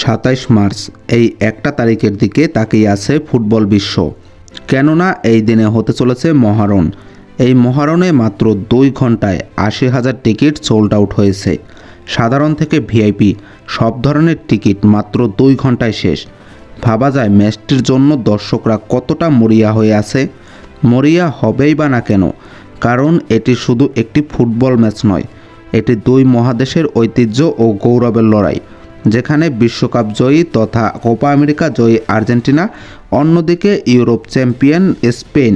27 March এই একটা তারিখের দিকে তাকিয়ে আছে ফুটবল বিশ্ব। কেননা এই দিনে হতে চলেছে মহারণ। এই মহারণে মাত্র 2 ঘন্টায় 80,000 টিকিট সোল্ড আউট হয়েছে। সাধারণ থেকে ভিআইপি সব ধরনের টিকিট মাত্র 2 ঘন্টায় শেষ। ভাবা যায় ম্যাচটির জন্য দর্শকরা কতটা মরিয়া হয়ে আছে। মরিয়া হবেই বা না কেন, কারণ এটি শুধু একটি ফুটবল ম্যাচ নয়, এটি 2 মহাদেশের ঐতিহ্য ও গৌরবের লড়াই, যেখানে বিশ্বকাপ জয়ী তথা কোপা আমেরিকা জয়ী আর্জেন্টিনা, অন্যদিকে ইউরোপ চ্যাম্পিয়ন স্পেন।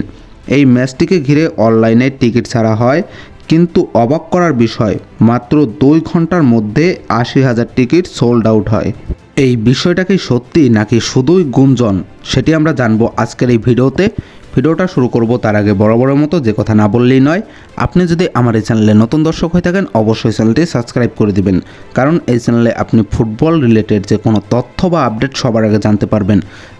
এই ম্যাচটিকে ঘিরে অনলাইনে টিকিট ছাড়া হয়, কিন্তু অবাক করার বিষয় মাত্র 2 ঘন্টার মধ্যে 80,000 টিকিট সোল্ড আউট হয়। এই বিষয়টা কি সত্যি নাকি শুধুই গুঞ্জন, সেটি আমরা জানবো আজকের এই ভিডিওতে। ভিডিওটা শুরু করব তার আগে বরাবরের মতো যে কথা না বললেই নয়, আপনি যদি আমার এই চ্যানেলে নতুন দর্শক হয়ে থাকেন অবশ্যই চ্যানেলটি সাবস্ক্রাইব করে দিবেন, কারণ এই চ্যানেলে আপনি ফুটবল রিলেটেড যে কোনো তথ্য বা আপডেট সবার আগে জানতে পারবেন।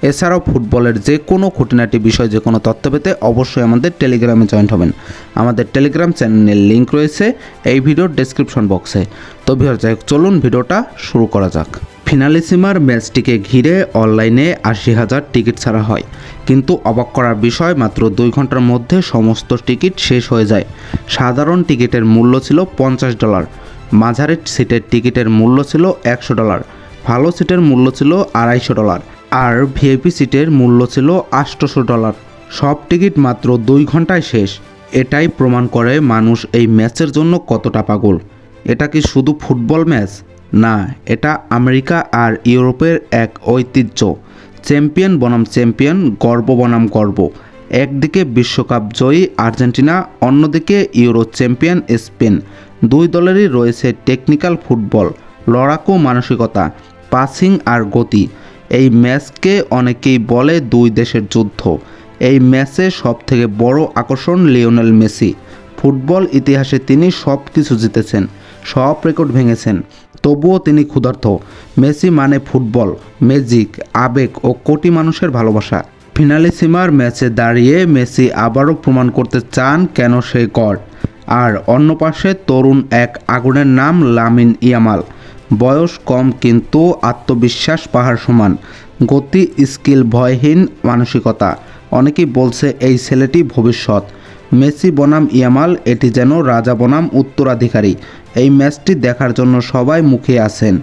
এছাড়াও ফুটবলের যে কোনো খুঁটিনাটি বিষয় যে কোনো তথ্য পেতে অবশ্যই আমাদের টেলিগ্রামে জয়েন হবেন। আমাদের টেলিগ্রাম চ্যানেলের লিঙ্ক রয়েছে এই ভিডিওর ডেসক্রিপশন বক্সে। তো ভিউয়ার যাই হোক, চলুন ভিডিওটা শুরু করা যাক। ফিনালিসিমার ম্যাচটিকে ঘিরে অনলাইনে 80,000 টিকিট ছাড়া হয়, কিন্তু অবাক করার বিষয় মাত্র 2 ঘন্টার মধ্যে সমস্ত টিকিট শেষ হয়ে যায়। সাধারণ টিকিটের মূল্য ছিল $50, মাঝারি সিটের টিকিটের মূল্য ছিল $100, ভালো সিটের মূল্য ছিল $250, আর ভিআইপি সিটের মূল্য ছিল $800। সব টিকিট মাত্র 2 ঘন্টায় শেষ। এটাই প্রমাণ করে মানুষ এই ম্যাচের জন্য কতটা পাগল। এটা কি শুধু ফুটবল ম্যাচ? না, এটা আমেরিকা আর ইউরোপের এক ঐতিহ্য। চ্যাম্পিয়ন বনাম চ্যাম্পিয়ন, গর্ব বনাম গর্ব। একদিকে বিশ্বকাপ জয়ী আর্জেন্টিনা, অন্যদিকে ইউরো চ্যাম্পিয়ন স্পেন। 2 দলেরই রয়েছে টেকনিক্যাল ফুটবল, লড়াকু মানসিকতা, পাসিং আর গতি। এই ম্যাচকে অনেকেই বলে 2 দেশের যুদ্ধ। এই ম্যাচে সবথেকে বড় আকর্ষণ লিওনেল মেসি। ফুটবল ইতিহাসে তিনি সব কিছু জিতেছেন, সব রেকর্ড ভেঙেছেন, তবুও তিনি ক্ষুধার্ত। মেসি মানে ফুটবল, ম্যাজিক, আবেগ ও কোটি মানুষের ভালোবাসা। ফিনালিসিমার ম্যাচে দাঁড়িয়ে মেসি আবারও প্রমাণ করতে চান কেন সে গড। আর অন্য পাশে তরুণ এক আগুনের নাম লামিন ইয়ামাল। বয়স কম কিন্তু আত্মবিশ্বাস পাহাড় সমান, গতি, স্কিল, ভয়হীন মানসিকতা। অনেকেই বলছে এই ছেলেটি ভবিষ্যৎ। মেসি বনাম ইয়ামাল, এটি যেন রাজা বনাম উত্তরাধিকারী। এই ম্যাচটি দেখার জন্য সবাই মুখিয়ে আছেন,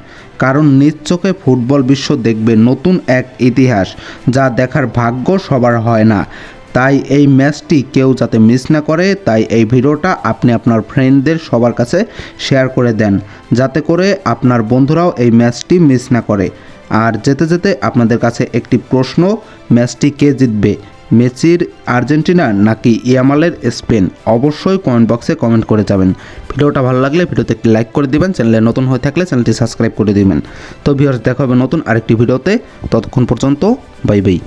কারণ নিজ চোখে ফুটবল বিশ্ব দেখবে নতুন এক ইতিহাস, যা দেখার ভাগ্য সবার হয় না। তাই এই ম্যাচটি কেউ যাতে মিস না করে, তাই এই ভিডিওটা আপনি আপনার ফ্রেন্ডদের সবার কাছে শেয়ার করে দেন, যাতে করে আপনার বন্ধুরাও এই ম্যাচটি মিস না করে। আর যেতে যেতে আপনাদের কাছে একটি প্রশ্ন, ম্যাচটি কে জিতবে, মেসির আর্জেন্টিনা নাকি ইয়ামালের স্পেন? অবশ্যই কমেন্ট বক্সে কমেন্ট করে যাবেন। ভিডিওটা ভালো লাগলে ভিডিওতে একটি লাইক করে দিবেন, চ্যানেলে নতুন হয়ে থাকলে চ্যানেলটি সাবস্ক্রাইব করে দিবেন। তো ভিউয়ার্স, দেখা হবে নতুন আরেকটি ভিডিওতে। ততক্ষণ পর্যন্ত বাই বাই।